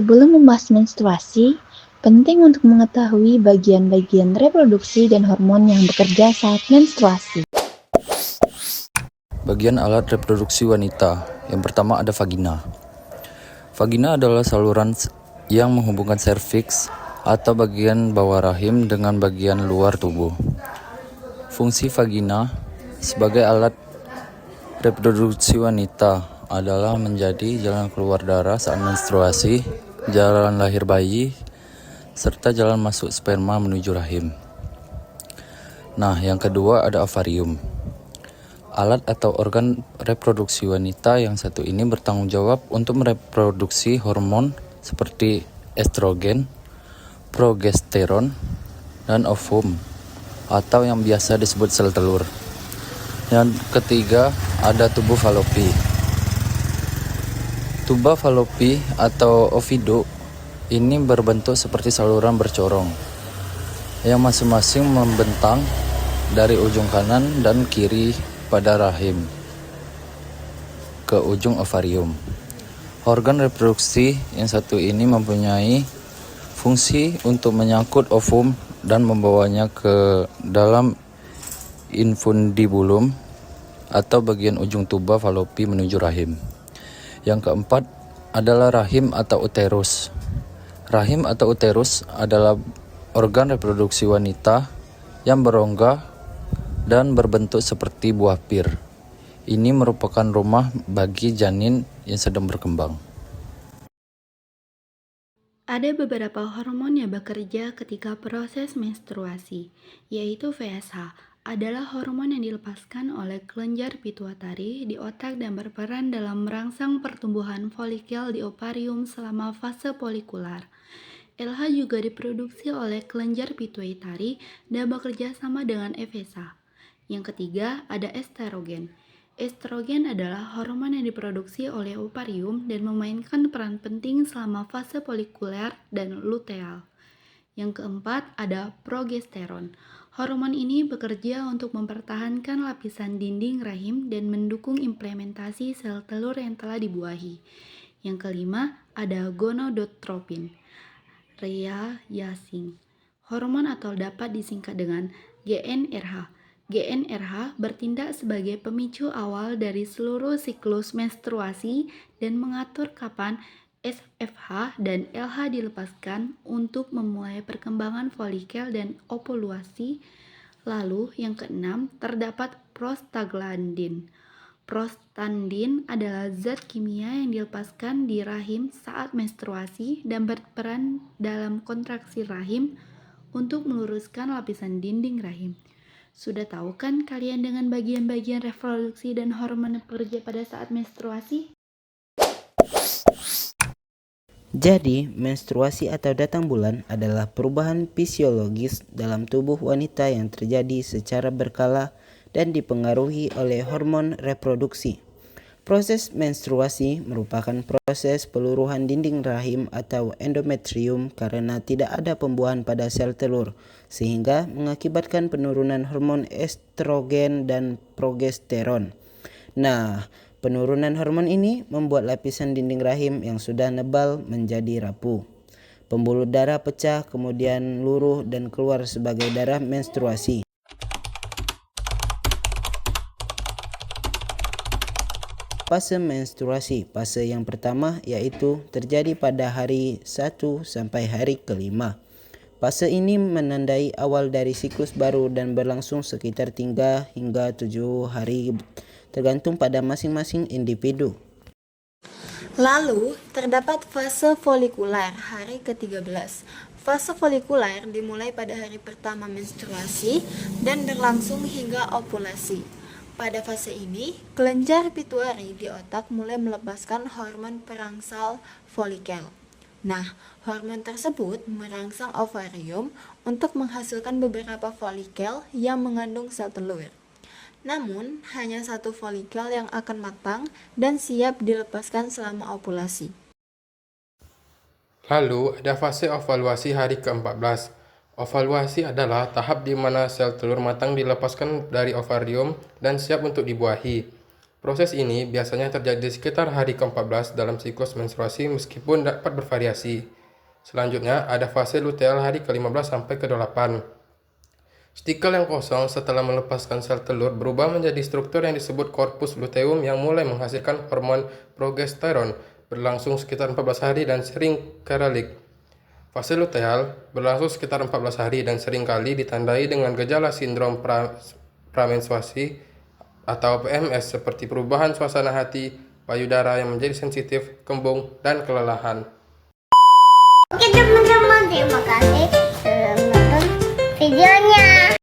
Sebelum membahas menstruasi, penting untuk mengetahui bagian-bagian reproduksi dan hormon yang bekerja saat menstruasi. Bagian alat reproduksi wanita. Yang pertama ada vagina. Vagina adalah saluran yang menghubungkan serviks atau bagian bawah rahim dengan bagian luar tubuh. Fungsi vagina sebagai alat reproduksi wanita adalah menjadi jalan keluar darah saat menstruasi, jalan lahir bayi, serta jalan masuk sperma menuju rahim. Nah, yang kedua ada ovarium. Alat atau organ reproduksi wanita yang satu ini bertanggung jawab untuk mereproduksi hormon seperti estrogen, progesteron, dan ovum, atau yang biasa disebut sel telur. Yang ketiga ada tubuh falopi. Tuba falopi atau ovidu ini berbentuk seperti saluran bercorong yang masing-masing membentang dari ujung kanan dan kiri pada rahim ke ujung ovarium. Organ reproduksi yang satu ini mempunyai fungsi untuk menyangkut ovum dan membawanya ke dalam infundibulum atau bagian ujung tuba falopi menuju rahim. Yang keempat adalah rahim atau uterus. Rahim atau uterus adalah organ reproduksi wanita yang berongga dan berbentuk seperti buah pir. Ini merupakan rumah bagi janin yang sedang berkembang. Ada beberapa hormon yang bekerja ketika proses menstruasi, yaitu VSH, adalah hormon yang dilepaskan oleh kelenjar pituitari di otak dan berperan dalam merangsang pertumbuhan folikel di ovarium selama fase folikular. LH juga diproduksi oleh kelenjar pituitari dan bekerja sama dengan FSH. Yang ketiga ada estrogen. Estrogen adalah hormon yang diproduksi oleh ovarium dan memainkan peran penting selama fase folikuler dan luteal. Yang keempat ada progesteron. Hormon ini bekerja untuk mempertahankan lapisan dinding rahim dan mendukung implementasi sel telur yang telah dibuahi. Yang kelima ada gonadotropin. Rhea-Yasin. Hormon atau dapat disingkat dengan GnRH. GnRH bertindak sebagai pemicu awal dari seluruh siklus menstruasi dan mengatur kapan FSH dan LH dilepaskan untuk memulai perkembangan folikel dan ovulasi. Lalu yang keenam terdapat prostaglandin. Prostaglandin adalah zat kimia yang dilepaskan di rahim saat menstruasi dan berperan dalam kontraksi rahim untuk meluruskan lapisan dinding rahim. Sudah tahu kan kalian dengan bagian-bagian reproduksi dan hormon yang bekerja pada saat menstruasi? Jadi, menstruasi atau datang bulan adalah perubahan fisiologis dalam tubuh wanita yang terjadi secara berkala dan dipengaruhi oleh hormon reproduksi. Proses menstruasi merupakan proses peluruhan dinding rahim atau endometrium karena tidak ada pembuahan pada sel telur, sehingga mengakibatkan penurunan hormon estrogen dan progesteron. Nah, penurunan hormon ini membuat lapisan dinding rahim yang sudah nebal menjadi rapuh. Pembuluh darah pecah, kemudian luruh dan keluar sebagai darah menstruasi. Fase menstruasi, fase yang pertama yaitu terjadi pada hari 1 sampai hari kelima. Fase ini menandai awal dari siklus baru dan berlangsung sekitar 3 hingga 7 hari tergantung pada masing-masing individu. Lalu, terdapat fase folikuler hari ke-13. Fase folikuler dimulai pada hari pertama menstruasi dan berlangsung hingga ovulasi. Pada fase ini, kelenjar pituitari di otak mulai melepaskan hormon perangsal folikel. Nah, hormon tersebut merangsang ovarium untuk menghasilkan beberapa folikel yang mengandung sel telur. Namun, hanya satu folikel yang akan matang dan siap dilepaskan selama ovulasi. Lalu, ada fase ovaluasi hari ke-14. Ovaluasi adalah tahap di mana sel telur matang dilepaskan dari ovarium dan siap untuk dibuahi. Proses ini biasanya terjadi sekitar hari ke-14 dalam siklus menstruasi meskipun dapat bervariasi. Selanjutnya ada fase luteal hari ke-15 sampai ke-8. Stikel yang kosong setelah melepaskan sel telur berubah menjadi struktur yang disebut korpus luteum yang mulai menghasilkan hormon progesteron, berlangsung sekitar 14 hari dan sering keralik. Fase luteal berlangsung sekitar 14 hari dan seringkali ditandai dengan gejala sindrom pramenstruasi atau PMS seperti perubahan suasana hati, payudara yang menjadi sensitif, kembung, dan kelelahan. Oke,